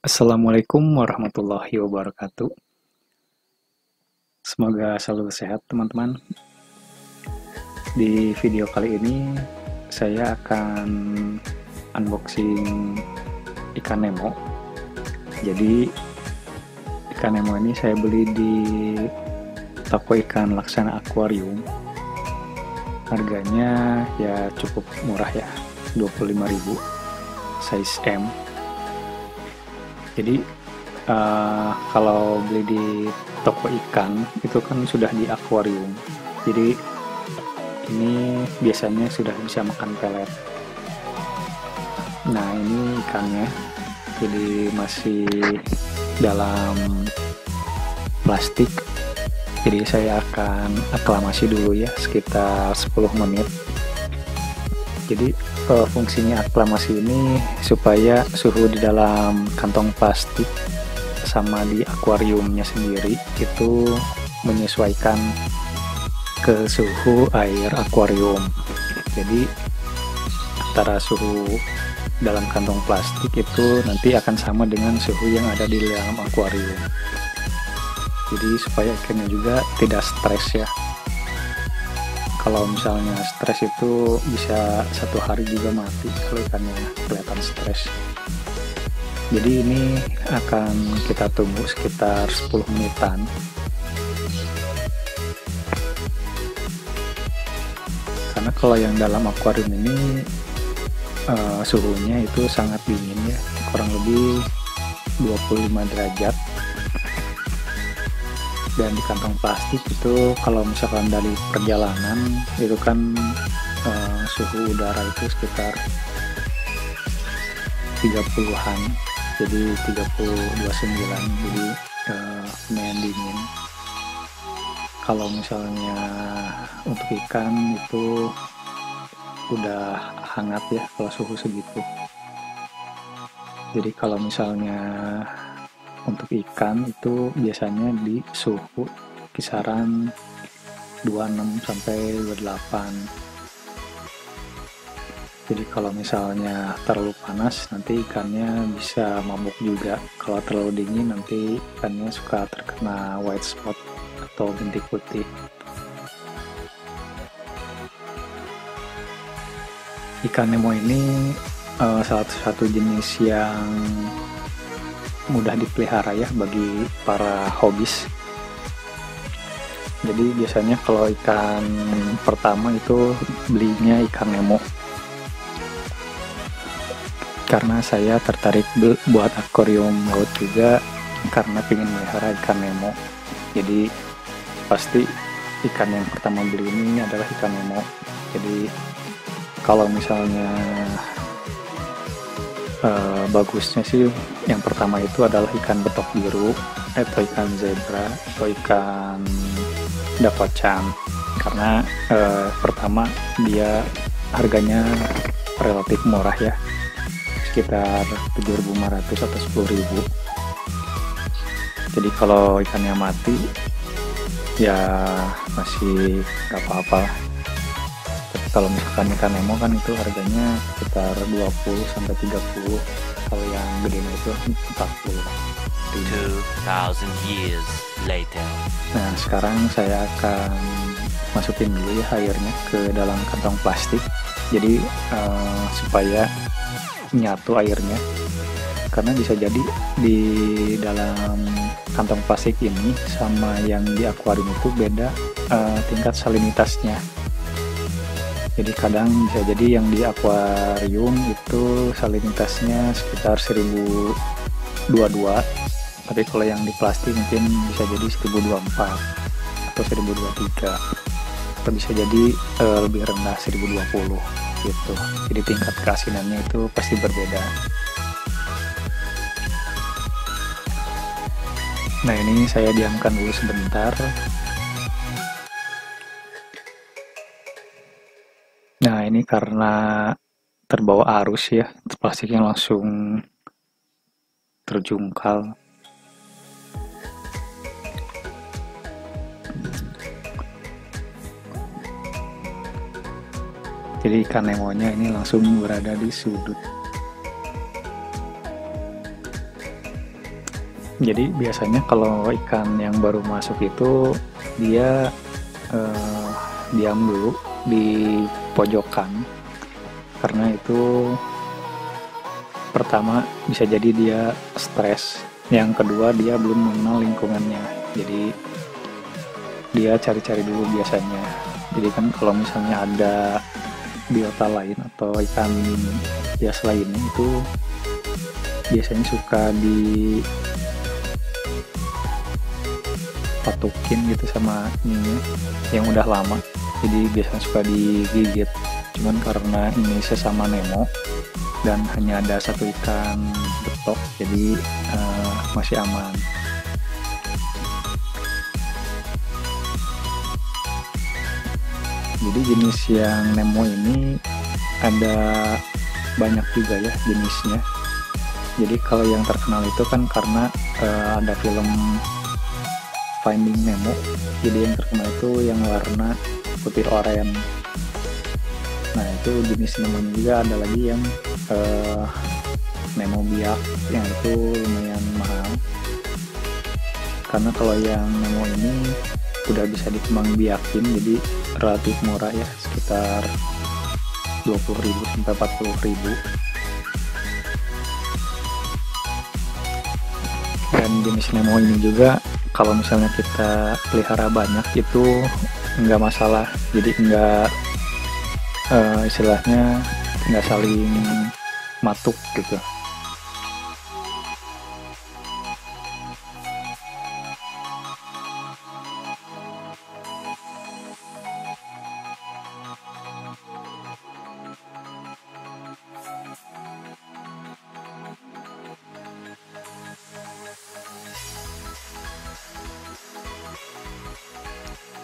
Assalamualaikum warahmatullahi wabarakatuh. Semoga selalu sehat, teman-teman. Di video kali ini, saya akan unboxing ikan Nemo. Jadi, ikan Nemo ini saya beli di toko ikan Laksana Aquarium. Harganya ya cukup murah ya, 25.000, size M. Jadi, kalau beli di toko ikan itu kan sudah di akuarium, jadi ini biasanya sudah bisa makan pelet. Nah, ini ikannya jadi masih dalam plastik, jadi saya akan aklamasi dulu ya sekitar 10 menit. Jadi fungsinya aklamasi ini supaya suhu di dalam kantong plastik sama di akuariumnya sendiri itu menyesuaikan ke suhu air akuarium. Jadi antara suhu dalam kantong plastik itu nanti akan sama dengan suhu yang ada di dalam akuarium. Jadi supaya ikannya juga tidak stres ya. Kalau misalnya stres itu bisa 1 hari juga mati kalau ikannya kelihatan stres. Jadi ini akan kita tunggu sekitar 10 menitan. Karena kalau yang dalam akuarium ini suhunya itu sangat dingin ya, kurang lebih 25 derajat. Dan di kantong plastik itu kalau misalkan dari perjalanan itu kan suhu udara itu sekitar 30-an, jadi 30-29, jadi lumayan dingin. Kalau misalnya untuk ikan itu udah hangat ya kalau suhu segitu. Jadi kalau misalnya untuk ikan itu biasanya di suhu kisaran 26 sampai 28. Jadi kalau misalnya terlalu panas nanti ikannya bisa mabuk juga. Kalau terlalu dingin nanti ikannya suka terkena white spot atau bintik putih. Ikan Nemo ini salah satu jenis yang mudah dipelihara ya bagi para hobis. Jadi biasanya kalau ikan pertama itu belinya ikan Nemo. Karena saya tertarik buat akuarium laut juga karena ingin melihara ikan Nemo. Jadi pasti ikan yang pertama beli ini adalah ikan Nemo. Jadi kalau misalnya bagusnya sih yang pertama itu adalah ikan betok biru atau ikan zebra atau ikan dakocan, karena pertama dia harganya relatif murah ya, sekitar 7.500 atau 10.000. Jadi kalau ikannya mati ya masih gak apa-apa. Kalau misalkan ikan Nemo kan itu harganya sekitar 20 sampai 30, kalau yang gedenya itu 40. 2000 years later. Nah, sekarang saya akan masukin dulu ya airnya ke dalam kantong plastik. Jadi supaya nyatu airnya. Karena bisa jadi di dalam kantong plastik ini sama yang di akuarium itu beda tingkat salinitasnya. Jadi kadang bisa jadi yang di akuarium itu salinitasnya sekitar 1022, tapi kalau yang di plastik mungkin bisa jadi 1024 atau 1023, atau bisa jadi lebih rendah 1020 gitu. Jadi tingkat keasinannya itu pasti berbeda. Nah, ini saya diamkan dulu sebentar. Nah, ini karena terbawa arus ya, plastiknya langsung terjungkal. Jadi ikan Nemonya ini langsung berada di sudut. Jadi biasanya kalau ikan yang baru masuk itu dia diam dulu di pojokan, karena itu pertama bisa jadi dia stres, yang kedua dia belum mengenal lingkungannya, jadi dia cari-cari dulu biasanya. Jadi kan kalau misalnya ada biota lain atau ikan hias lainnya itu biasanya suka dipatukin gitu sama ini yang udah lama, jadi biasanya suka digigit. Cuman karena ini sesama Nemo dan hanya ada satu ikan betok, jadi masih aman. Jadi jenis yang Nemo ini ada banyak juga ya jenisnya. Jadi kalau yang terkenal itu kan karena ada film Finding Nemo, jadi yang terkenal itu yang warna putih oranye. Nah itu jenis Nemo juga ada lagi yang Nemo biak, yang itu lumayan mahal. Karena kalau yang Nemo ini udah bisa dikembang biakin, jadi relatif murah ya, sekitar 20.000 sampai 40.000. Dan jenis Nemo ini juga kalau misalnya kita pelihara banyak itu nggak masalah, jadi nggak istilahnya nggak saling matuk gitu.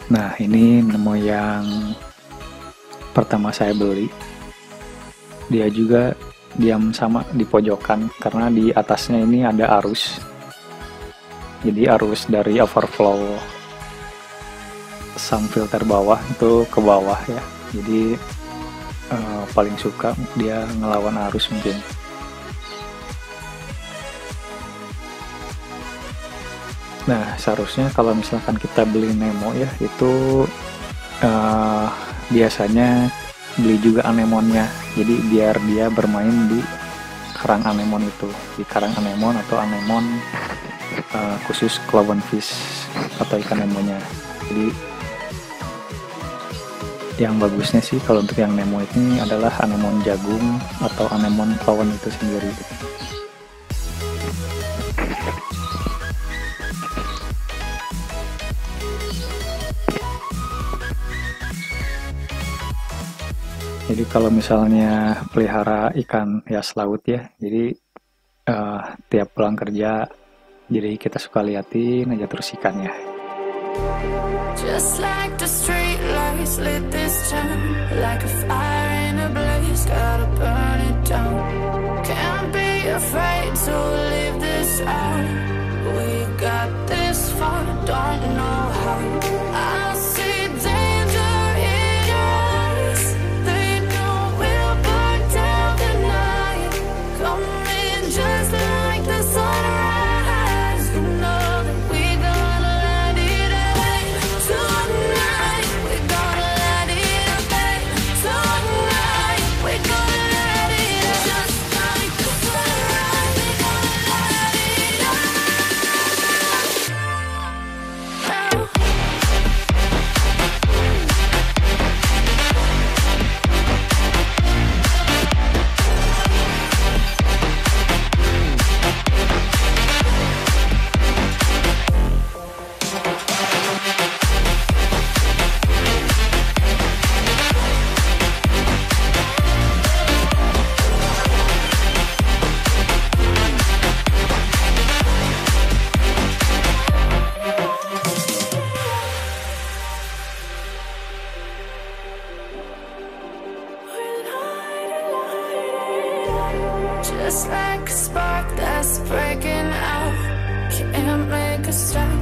Nah ini Nemo yang pertama saya beli, dia juga diam sama di pojokan karena di atasnya ini ada arus, jadi arus dari overflow sump filter bawah itu ke bawah ya, jadi paling suka dia ngelawan arus mungkin. Nah seharusnya kalau misalkan kita beli Nemo ya itu biasanya beli juga anemonnya, jadi biar dia bermain di karang anemon itu, di karang anemon atau anemon khusus clownfish atau ikan Nemonya. Jadi yang bagusnya sih kalau untuk yang Nemo ini adalah anemon jagung atau anemon clown itu sendiri. Jadi kalau misalnya pelihara ikan hias laut ya, jadi tiap pulang kerja, jadi kita suka liatin aja terus ikannya. Just like the street lights lit this town, like a fire in a blaze, gotta burn it down. Can't be afraid to leave this out. We got this far, don't know how. I see danger in eyes, they know we'll burn down the night. Coming just like the sunrise, you know that we gonna let it away. Tonight, we gonna let it away. Tonight, we gonna let it away. Just like the sunrise, we gonna let it away. Just like a spark that's breaking out, can't make a stop.